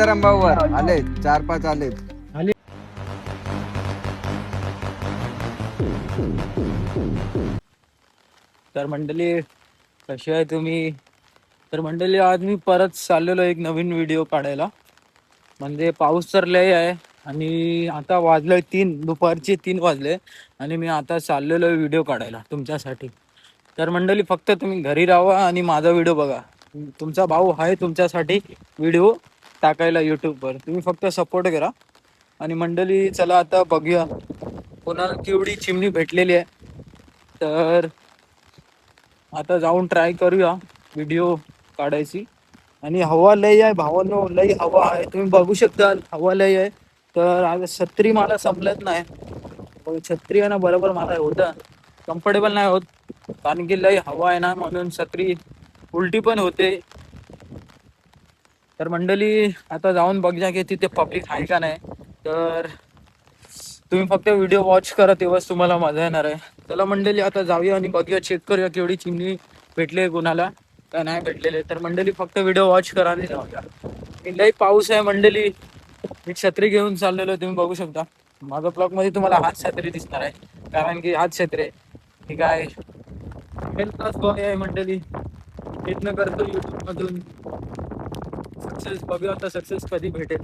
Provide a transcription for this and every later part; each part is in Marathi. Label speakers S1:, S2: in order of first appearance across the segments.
S1: सीताराम भाऊ वर आले 4-5 आलेत.
S2: आले. तर मंडळी कशी आहे तुम्ही? तर मंडळी आज मी परत चाललेलो एक नवीन व्हिडिओ काढायला. म्हणजे पाऊस तर लय आहे आणि आता वाजलंय 3, दुपारचे 3 वाजले आणि मी आता चाललेलो व्हिडिओ काढायला तुमच्यासाठी. तर मंडळी फक्त तुम्ही घरी राहा आणि माझा व्हिडिओ बघा. तुमचा भाऊ आहे तुमच्यासाठी व्हिडिओ टाकायला यूट्यूबवर. तुम्ही फक्त सपोर्ट करा. आणि मंडळी चला आता बघूया कोणाला केवढी चिमणी भेटलेली आहे. तर आता जाऊन ट्राय करूया व्हिडिओ काढायची. आणि हवा लय आहे भावांनो, लय हवा आहे, तुम्ही बघू शकता हवा लय आहे. तर आज छत्री मला संपलत नाही. छत्री आहे ना बरोबर मला होतं कम्फर्टेबल नाही होत कारण की लय हवा आहे ना, म्हणून छत्री उलटी पण होते. तर मंडळी आता जाऊन बघूया की तिथे पब्लिक आहे का नाही. तर तुम्ही फक्त व्हिडिओ वॉच करा तेव्हाच तुम्हाला मजा येणार आहे. चला मंडळी आता जाऊया आणि बघूया, चेक करूया केवढी चिमणी भेटले कोणाला काय नाही भेटलेले. तर मंडळी फक्त व्हिडिओ वॉच करा आणि जाऊया. लई पाऊस आहे मंडळी, मी छत्री घेऊन चाललेलो तुम्ही बघू शकता. माझा ब्लॉग मध्ये तुम्हाला हाच छत्री दिसणार आहे कारण की हाच छत्री आहे. ठीक आहे, क्लास बॉय आहे मंडळी, प्रयत्न करतो युट्यूब मधून सक्सेस. बघूया आता सक्सेस कधी भेटेल.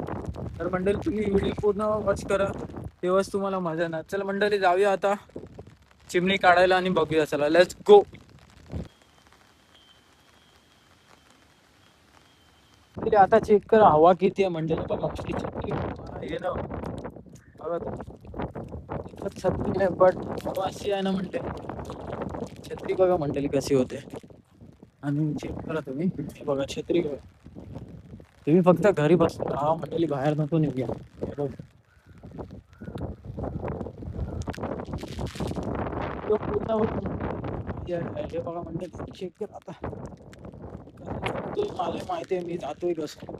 S2: तर मंडळी तुम्ही व्हिडिओ पूर्ण वॉच करा तेव्हाच तुम्हाला मजा येणार. चला मंडळी जाऊया आता चिमणी काढायला आणि बघूया. चला लेट्स गो. आता चेक करा हवा किती आहे मंडळी. बघा छत्री आहे बट हवा अशी आहे ना म्हणते. छत्री बघा मंडळी कशी होते आणि चेक करा तुम्ही बघा छत्री बघा. तुम्ही फक्त घरी बसता हा मंडळी, बाहेर नको निघूया. हे बघा मंडळी चेक कर आता. मला माहिती आहे मी जातोय कसं.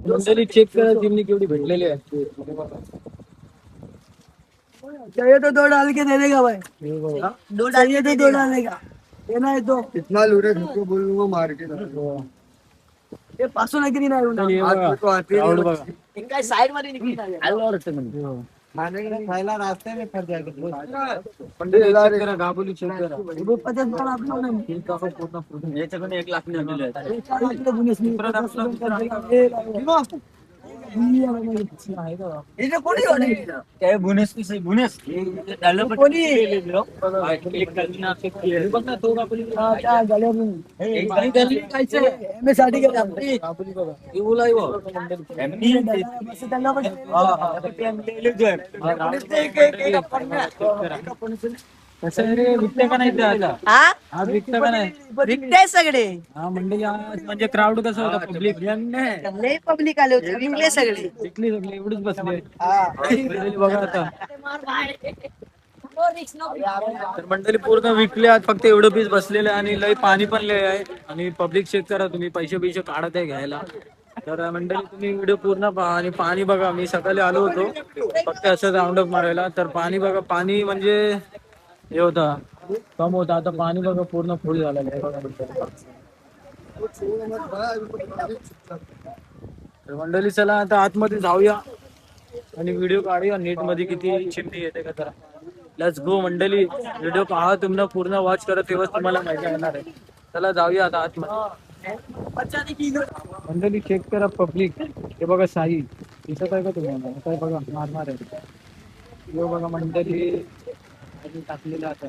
S2: मंडळी चेक करा चिमणी केवढी भेटलेली आहे.
S3: चाहिए तो 2 डाल के दे देगा भाई, 2 चाहिए तो 2 डालेगा, देना है तो
S1: इतना लुरे ठोको बोलूंगा मार के.
S3: ये पासून नाही नाही
S2: क्राऊड बघा.
S3: काय साइड मध्ये निघणार
S1: खायला रास्ते में फंस जाएगा.
S2: मंडळी चेक करा, गाबुली चेक करा. याच्याकडून 1 लाख मिळालेले आहेत. काय बुनेस पिसे बुनेस डायलॉग कोणी क्लिक करना चेक बघ ना तो गाबुली एक गाडी गल्ली खायचं एम साठी गेला गाबुली बघा येऊला येऊ एमनी बस त्यांना पण कसं रे विकते का नाही ते आता आज विकते का नाही
S3: विकते सगळे
S2: हा मंडळी. आज म्हणजे क्राऊड कसं होतं पब्लिक
S3: लय पब्लिक आले होते, विकले सगळे.
S2: विकली सगळी एवढीच बसले बघा आता. तर मंडळी पूर्ण विकले आज, फक्त एवढं पीस बसलेलं आहे आणि लय पाणी पण लय आहे. आणि पब्लिक चेक करा तुम्ही, पैसे काढत आहे घ्यायला. तर मंडळी तुम्ही व्हिडिओ पूर्ण पहा. आणि पाणी बघा, मी सकाळी आलो होतो फक्त असं राऊंड अप मारायला. तर पाणी बघा, पाणी म्हणजे हे होता कम होता, आता पाणी बघा पूर्ण फुल झालेलं आहे बघा. तर मंडळी चला आता आतमध्ये जाऊया आणि व्हिडिओ काढूया नीट मध्ये किती चिमणी येते का जरा. लेट्स गो मंडळी, व्हिडिओ पहा तुम्हाला पूर्ण वॉच करा तेव्हाच तुम्हाला मजा येणार आहे. चला जाऊया आता आतमध्ये. मंडळी चेक करा पब्लिक, हे बघा साई दिसत आहे का तुम्हाला? काय बघा मारणार आहे. हे बघा मंडळी टाकलेलं आता.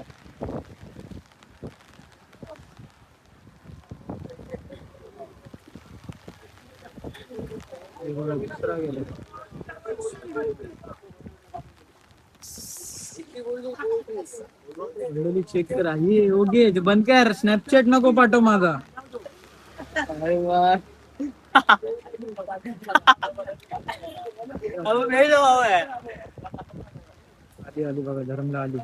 S2: चेक करा ही योग्य बंद कर, स्नॅपचॅट नको पाठव माझा. अरे वा आली आली बघा, धरमला आली,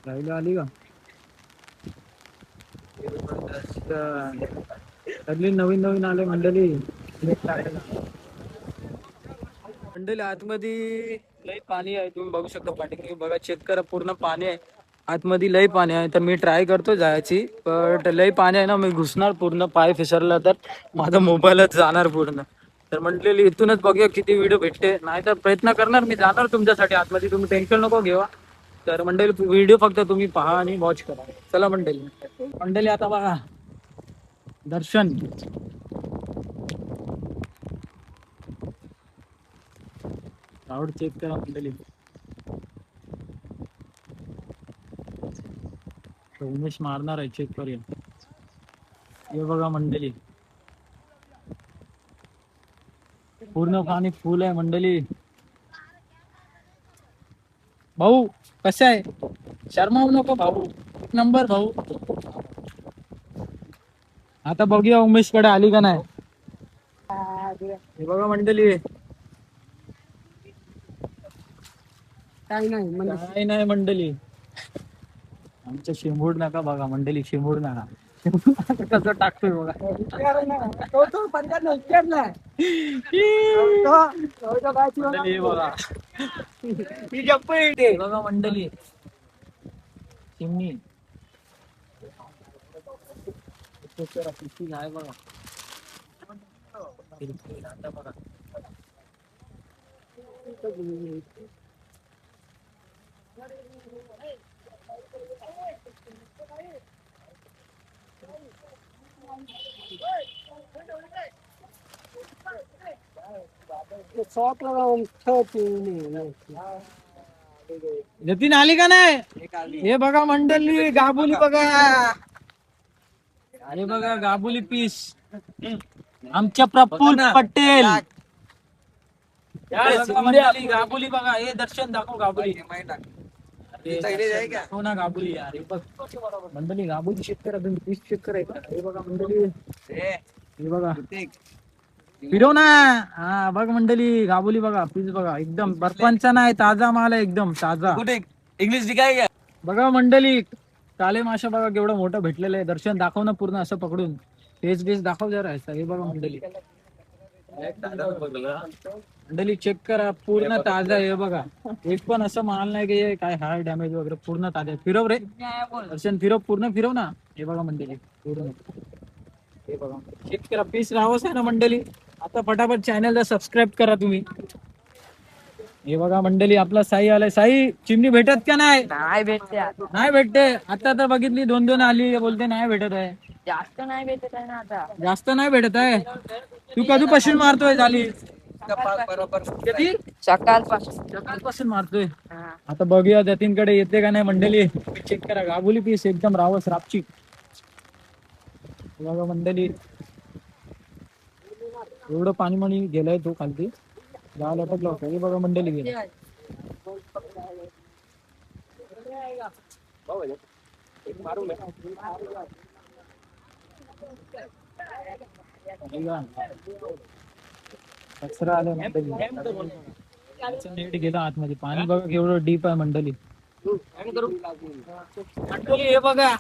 S2: राहिला आली का सगळी नवीन आले मंडळी. मंडळी आतमध्ये लई पाणी आहे, तुम्ही बघू शकता पाठी बघा, चेक करा पूर्ण पाणी आहे. आतमध्ये लय पाणी आहे, तर मी ट्राय करतो जायची, बट लय पाणी आहे ना, मी घुसणार पूर्ण, पाय फिसरला तर माझा मोबाईलच जाणार पूर्ण. तर म्हटलेली इथूनच बघूया किती व्हिडिओ भेटते, नाही तर प्रयत्न करणार मी जाणार तुमच्यासाठी आतमध्ये, तुम्ही टेन्शन नको घेवा. तर मंडळी व्हिडिओ फक्त तुम्ही पहा आणि वॉच करा. चला मंडळी आता बघा दर्शन. क्राऊड चेक करा मंडळी. उमेश मारणार आहे, चेक करूया. हे बघा मंडळी, पूर्ण पाणी फुल आहे मंडळी. भाऊ कसं आहे, शर्मावू नको भाऊ, एक नंबर भाऊ. आता बघूया उमेश कडे आली का नाही. हे बघा मंडळी,
S3: काही नाही
S2: काय नाही मंडळी, आमच्या शिंबूड नका बघा मंडळी, शिंबूड नका. कसं टाकतोय बघा.
S3: तो पंचायत नाही.
S2: मंडळी हे बघा, हे बघा मंडळी, चिमणी आहे बघा. आता बघा जतीन आली का नाही. हे बघा मंडळी, गाबुली बघा, हे बघा गाबुली पीस, आमच्या प्रफुल्ल पटेल. बघा मंडळी, गाबुली बघा, हे दर्शन दाखव गाबुली. हो ना गाबुली यार, हे बघ मंडळी, गाबुली शेतकरी, तुम्ही पीस शेतकरी. हे बघा मंडळी, हे बघा फिरव ना. हा बघ मंडळी, गाबुली बघा, पीस बघा, एकदम बर्फांचा नाही, ताजा माल आहे, एकदम ताजा. इंग्लिश काय बघा मंडळी, काले माशा बघा केवढं मोठं भेटलेलं आहे. दर्शन दाखव ना पूर्ण असं पकडून, पेज बेस दाखव जरा. हे बघा मंडळी, मंडळी चेक करा, पूर्ण ताजा आहे. हे बघा, एक पण असं माल नाही की काय हाय डॅमेज वगैरे, पूर्ण ताजा. फिरव रे दर्शन, फिरव, पूर्ण फिरव ना. हे बघा मंडळी, पूर्ण हे बघा, चेक करा, पीस राहावंच आहे ना मंडळी. आता फटाफट चॅनलला सबस्क्राईब करा तुम्ही. हे बघा मंडळी, आपला साई आलाय. साई, चिमणी भेटत का नाही.
S3: नाही भेटते,
S2: नाही भेटते, आता तर बघितली 2-2 आली, बोलते नाही भेटत आहे.
S3: जास्त नाही भेटत आहे ना आता.
S2: जास्त नाही भेटत आहे. तू कधीपासून मारतोय झाली किती सकाळपासून मारतोय. आता बघूया जतीनकडे येते का नाही मंडळी. चेक करा, गाबुली पीस एकदम रावस रापची. बघा मंडळी, एवढं पाणी मणी गेलाय तो खालती, जायला पण लवकर. हे बघा मंडळी गेला. कचरा आला मंडळी, नेट गेला आतमध्ये. पाणी बघा केवढं डीप आहे मंडळी. मंडळी हे बघा,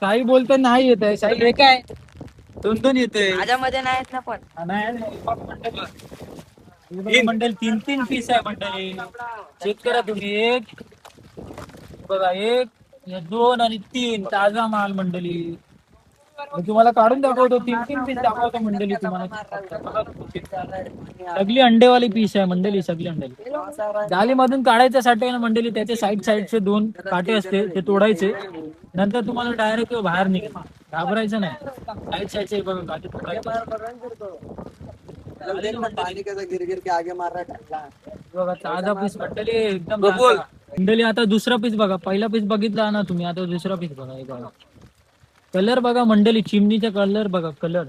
S2: साई बोलतो नाही येत आहे. साई हे काय 2-2 येते
S3: माझ्यामध्ये नाहीत ना पण.
S2: मंडळी 3-3 पीस आहे मंडळी. चेक करा तुम्ही. एक बघा, 1, 2 आणि 3 ताजा माल मंडळी. मी तुम्हाला काढून दाखवतो, 3-3 पीस दाखवतो मंडळी तुम्हाला. सगळी अंडेवाली पीस आहे मंडळी, सगळी अंडे. जाली मधून काढायच्यासाठी आहे ना मंडळी, त्याचे साईडचे 2 काटे असते, ते तोडायचे. नंतर तुम्हाला डायरेक्ट बाहेर निघा, घाबरायचं नाही. साईडचे बघा काटे तोडायचे.
S1: पानी कैसा गिर गिर के आगे मार रहा है.
S2: बघा ताजा पीस मंडळी, एकदम मंडळी. आता दुसरा पीस बघा, पहिला पीस बघितला ना तुम्ही, आता दुसरा पीस बघा. हे बघा कलर बघा मंडळी, चिमणीचा कलर बघा, कलर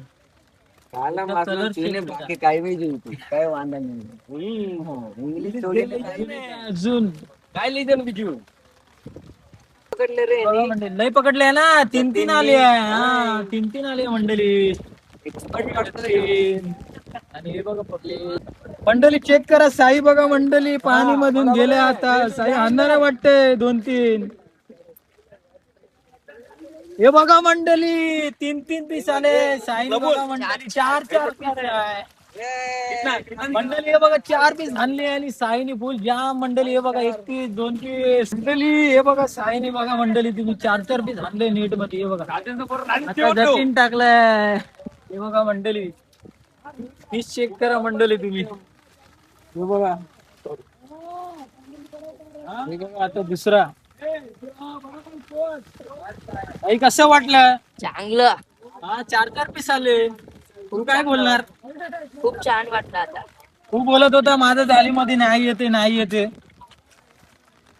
S1: बाकी काही नाही जीव, काय वांदा नाही.
S2: अजून
S1: काय लिहिलं बिजू
S3: पकडले रे.
S2: बघा मंडळी, लय पकडले ना, 3-3 आले आहे. हा 3-3 आले मंडळी. आणि हे बघा पकडले मंडळी. चेक करा, साई बघा मंडळी, पाणी मधून गेले. आता साई आणणार वाटते 2-3. हे बघा मंडळी, 3-3 पीस आले. साई बघा मंडळी, 4-4 पीस आहे. मंडळी हे बघा 4 पीस आणले आणि साईनी फुल जाम मंडळी हे बघा 1 पीस 2 पीस मंडळी हे बघा साईनी बघा मंडळी तुम्ही 4 पीस आणले नीट मध्ये हे बघा आता जतीन टाकलाय हे बघा मंडळी पीस चेक करा मंडळी तुम्ही हे बघा हे बघा आता दुसरा आई कसं वाटलं
S4: चांगलं.
S2: हा 4 पीस आले तू काय बोलणार
S4: खूप छान वाटलं आता.
S2: तू बोलत होता माझं झाली मध्ये नाही येते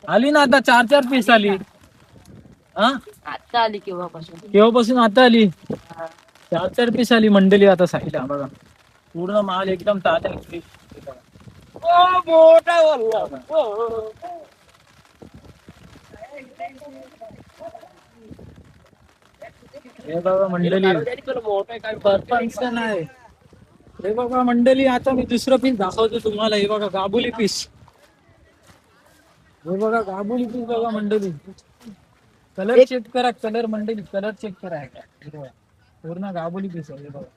S2: आली ना आता 4 पीस आली हा
S4: आता आली केव्हापासून.
S2: केव्हापासून आता आली 4 पीस आली मंडळी आता साईला बघा पूर्ण माल एकदम ताजा मोठा हे बघा मंडळी परफॉर्मन्स नाही हे बघा मंडळी आता मी दुसरं पीस दाखवतो तुम्हाला हे बघा गाबुली पीस हे बघा गाबुली पीस बघा मंडळी कलर चेक करा कलर मंडळी कलर चेक करा हे बघा. पूर्ण गाबुली पीस आहे हे बघा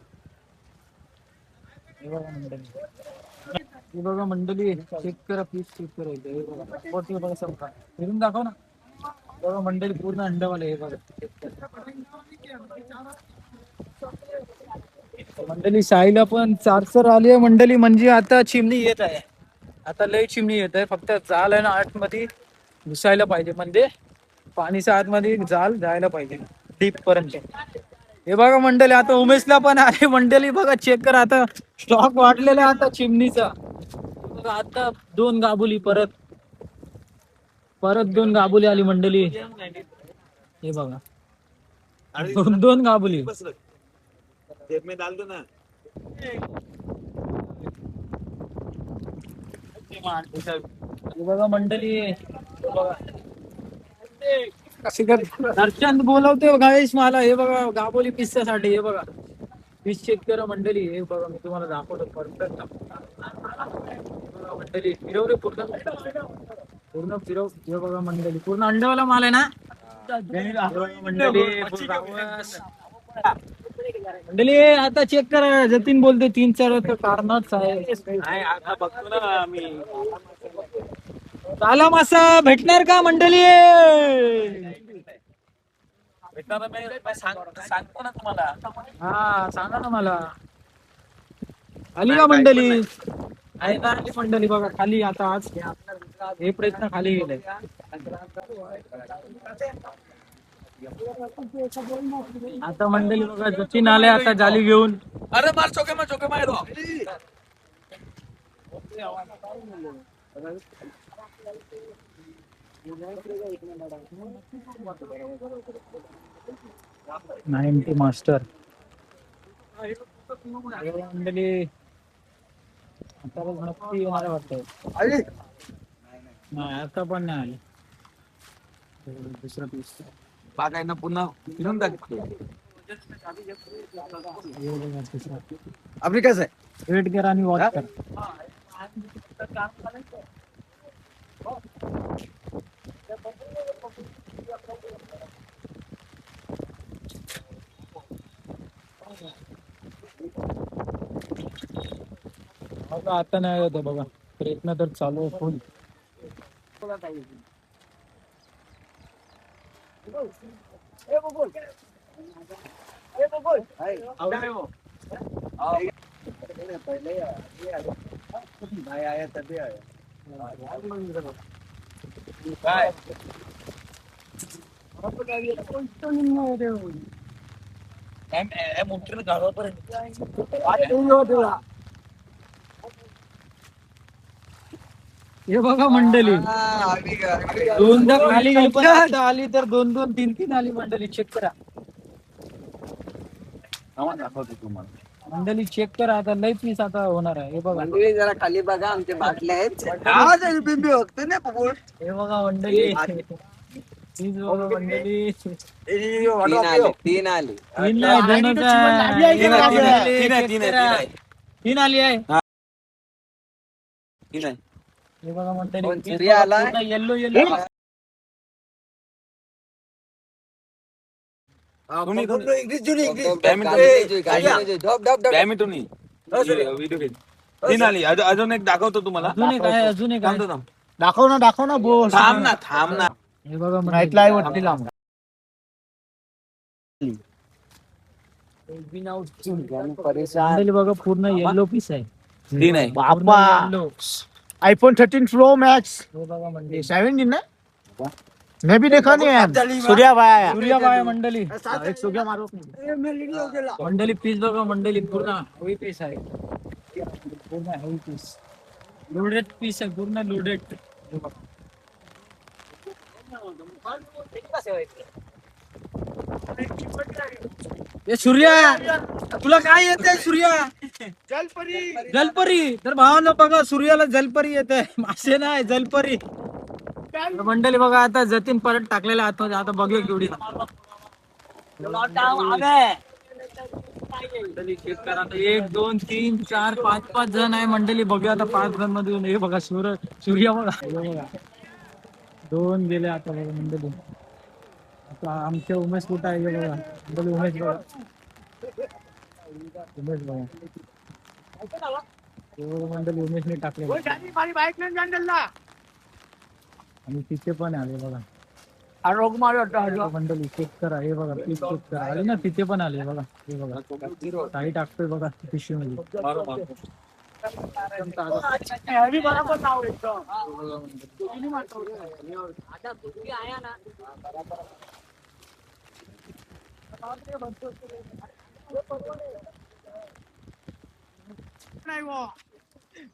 S2: हे बघा मंडळी चेक करा पीस चेक करा हे बघा हे बघा सब फिरून दाखव ना बघा मंडळी पूर्ण अंडवाले हे बघा मंडळी साईला पण 4 आली आहे मंडळी म्हणजे आता चिमणी येत आहे आता लय चिमणी येत आहे फक्त जाल आहे ना आतमध्ये घुसायला पाहिजे म्हणजे पाणीच्या आतमध्ये जाल जायला पाहिजे डीप पर्यंत हे बघा मंडळी आता उमेशला पण आले मंडळी बघा चेक करा आता स्टॉक वाढलेला आहे आता चिमणीचा बघा आता 2 गाबुली परत 2 गाबुली आली मंडळी हे बघा 2 गाबुली
S5: में डाल दो ना.
S2: हे बघा मंडळी दर्शन बोलवते गाईस मला हे बघा गाबोली पिस्त्यासाठी हे बघा पीस चेक करा मंडळी हे बघा मी तुम्हाला दाखवतो परफेक्ट मंडळी फिरव रे पूर्ण फिरव हे बघा मंडळी पूर्ण अंडवाला माल आहे ना मंडळी मंडळी आता चेक करा जतीन बोलते 3-4 तर कारणच आहे
S5: आता बघतो ना आम्ही.
S2: काला मासा भेटणार का मंडळी
S5: सांगतो ना तुम्हाला.
S2: हा सांगा ना मला आली का मंडळी आहे ना आली मंडळी बघा खाली आता आज हे प्रयत्न खाली गेले आता मंडळी बघा जतीन आले आता जाली घेऊन
S5: अरे मार चौके मार
S2: नाईन्टी मास्टर मंडळी आता नक्की येणार वाटतं नाही आता पण नाही आली दुसरा पीस
S5: बागायना पुन्हा फिरून टाकतो.
S1: आपली कसं आहे
S2: वेट करा आणि वॉच करा बघा आता नाही होत बघा प्रयत्न तर चालू आहे फुल
S1: भाई आया तभी आया
S5: काय
S2: हे बघा मंडळी दोनदा खाली गेली पण आता आली तर 2-2 3-3 आली मंडळी चेक करा
S5: दाखवतो तुम्हाला.
S2: मंडळी चेक करा आता लई पीस आता होणार आहे हे बघा
S1: मंडळी जरा खाली बघा आमचे बाटल्या आहेत बिंबी बघतो ना
S2: हे बघा मंडळी पीस बघा मंडळी
S1: 3 आली
S2: 3 नाही दोनच आहे.
S5: तीन आहे, तीन आहे,
S2: चेक
S5: तीन आहे,
S2: करा.
S5: तीन आहे.
S2: 3 आली आहे
S5: ठीक आहे.
S2: हे बघा मंडळी
S1: कोण
S2: पीस
S1: चिरी
S2: बघा,
S1: आला?
S2: पूर्ण येल्लो येल्लो
S5: कोणी- कोणी?
S1: इंग्लिश जुनी
S5: Badminton.
S1: गाडी
S5: बॅडमिंटन व्हिडिओ घे. तीन आली अजून एक दाखवतो तुम्हाला.
S2: अजून एक आहे, अजून एक आहे.
S5: थांब, थांब.
S3: दाखव ना बो
S5: थांब ना थांब ना.
S2: हे बघा
S3: नाईट लाईव्ह वरती लांब
S2: मंडळी बघा पूर्ण येल्लो पीस आहे.
S5: तीन आहे.
S3: बापा
S2: येल्लो.
S3: आईफोन 13 प्रो मैक्स
S2: हे बघा मंडळी
S3: 17 ना मैं भी देखा नहीं है सूर्या भाई
S2: सूर्याबाई मंडळी
S3: एक सूर्या मारो
S2: मंडळी पीस बघा मंडळी पूर्ण हेवी पीस आहे. पूर्ण हेवी पीस लोडेड पीस आहे, पूर्ण लोडेड. ए सूर्या तुला काय येते सूर्या? जलपरी. तर भावानं बघा सूर्याला जलपरी येते, मासे नाही जलपरी. तर मंडळी बघा आता जतीन परत टाकलेला आतमध्ये. आता बघूया केवढी. मंडळी चेक करा आता. 1 2 3 4 5 जण आहे मंडळी. बघूया आता 5 जण मध्ये. हे बघा सूर्या बघा. हे बघा 2 गेले आता बघा मंडळी. आता आमचे उमेश कुठं आहे? हे बघा मंडळी उमेश बघा. उमेश बघा. हे बघा मंडळी उमेशने टाकले आणि तिथे पण आले बघा. मंडळी चेक करा. हे बघा पीस चेक करा. आले ना तिथे पण आले बघा. हे बघा काही टाकतोय बघा पिशवी मध्ये.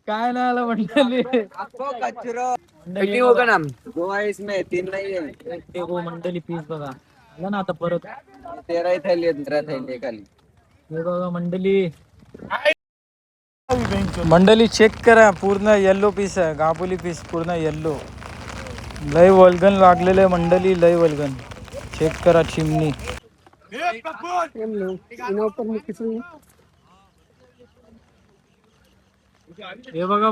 S2: काय नाही आलं मंडळी.
S1: आपको कचरो
S2: मंडळी
S1: कितनी होगा नाम? 2 है इसमें, 3 नहीं है.
S2: ते गो मंडळी पीस बघा. आलं ना आता परत.
S1: 13 थैली है, 13 थैली खाली.
S2: हे बघा मंडळी. मंडळी चेक करा पूर्ण येल्लो पीस आहे. गाबोली पीस पूर्ण येल्लो. लय वल्गन लागलेलं आहे मंडळी, लय वल्गन. चेक करा चिमणी. हे बघा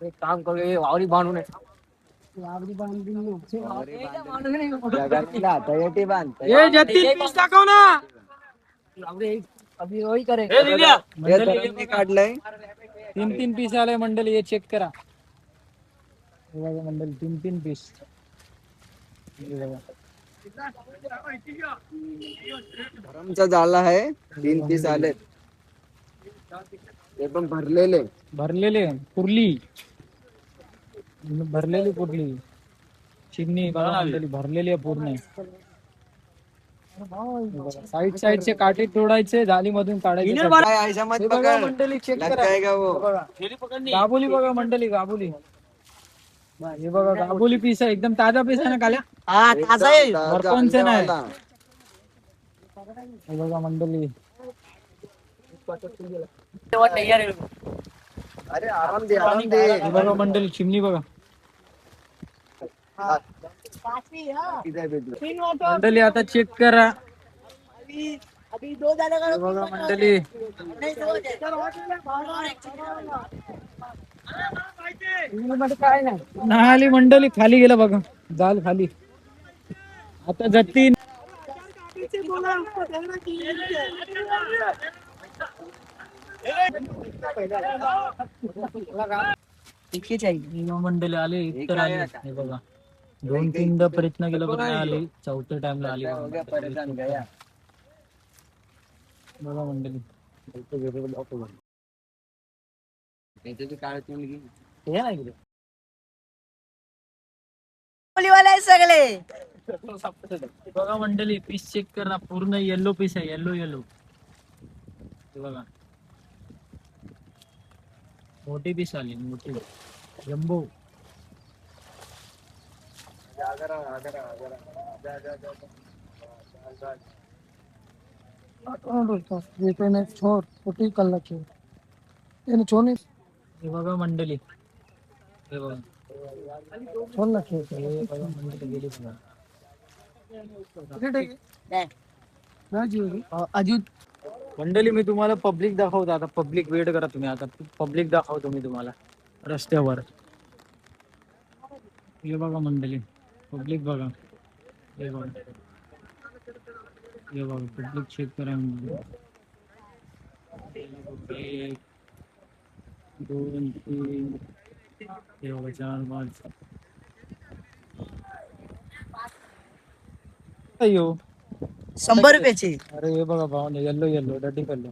S3: एक काम करो ये वावरी बांधू ने
S1: जगातला हातायटी बांध.
S2: हे जतीन पीस दाखव ना.
S3: अभी वही करे
S1: हे धरणनी काढलंय.
S2: 3 पीस आले मंडळी. हे चेक करा. हे बघा मंडळी 3 पीस. हे बघा
S1: धरमचा झाला आहे. 3 पीस आले. ते पण भरलेले.
S2: भरलेले कुर्ली. भरलेली कुर्ली चिमणी बघा मंडळी. भरलेली आहे पूर्ण. साईडचे काटे तोडायचे, जाली मधून काढायचे.
S1: काय आयशा मत
S2: हे बघा
S1: पकड.
S2: मंडळी चेक
S1: लग
S2: करा.
S1: जाएगा वो.
S2: गाबोली बघा मंडळी. गाबोली. हे बघा गाबोली पीस आहे. एकदम ताजा पीस आहे ना काल्या.
S3: ताजा आहे
S2: बर्फांचं नाही.
S1: अंड्यावाला.
S2: हे बघा मंडळी.
S1: अरे आराम दे, आराम दे.
S2: हे बघा मंडळी चिमणी बघा.
S1: किती आहे भेटलं?
S2: मंडळी आता चेक करा. हे बघा मंडळी. नाही आली मंडळी. खाली गेलं बघा. जाल खाली. आता जतीन. मंडळी आले. इतर आले. हे बघा 2-3दा प्रयत्न केला पण नाही आली. 4थ्या टाइमला आली
S1: हो गया, परेशान गया.
S2: बघा मंडळी.
S1: त्याची काळजी मुलगी.
S2: हे नाही गेले.
S3: सगळे
S2: बघा मंडळी पीस चेक करा. पूर्ण येल्लो पीस आहे. येल्लो. बघा मोठी पीस आली. मोठी जम्बो. हे बघा मंडळी. हे बघा. हे बघा मंडळी गेली बघा. मंडळी मी तुम्हाला पब्लिक दाखवतो आता. पब्लिक वेट करा तुम्ही. आता पब्लिक दाखवतो मी तुम्हाला रस्त्यावर. हे बघा मंडळी पब्लिक बघा. हे बघा. हे बघा पब्लिक चेक करा. एक, दोन, तीन, चार, पाच. अयो
S3: 100 रुपयाची.
S2: अरे हे बघा भावने येल्लो येल्लो डटी कल्लो.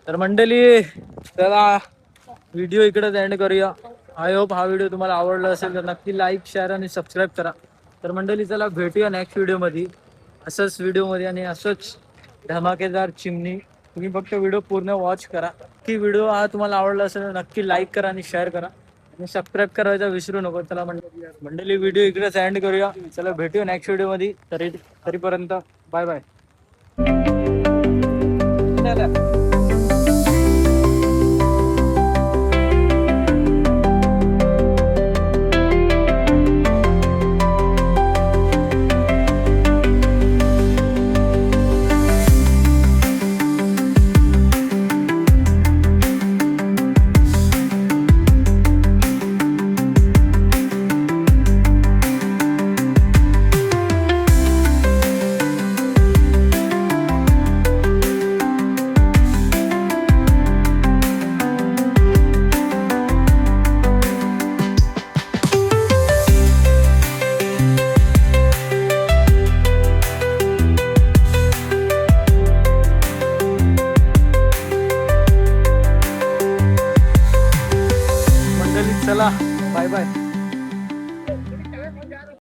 S2: तर मंडळी चला व्हिडिओ इकडेच एंड करूया. आय होप हा व्हिडिओ तुम्हाला आवडला असेल तर नक्की लाईक शेअर आणि सबस्क्राईब करा. तर मंडळी चला भेटूया नेक्स्ट व्हिडिओमध्ये असंच व्हिडिओमध्ये आणि असंच धमाकेदार चिमणी. तुम्ही फक्त व्हिडिओ पूर्ण वॉच करा. की व्हिडिओ हा तुम्हाला आवडला असेल तर नक्की लाईक करा आणि शेअर करा आणि सबस्क्राईब करायचा विसरू नको. चला मंडळी व्हिडिओ इकडेच एंड करूया. चला भेटूया नेक्स्ट व्हिडिओमध्ये. तरीपर्यंत बाय बाय.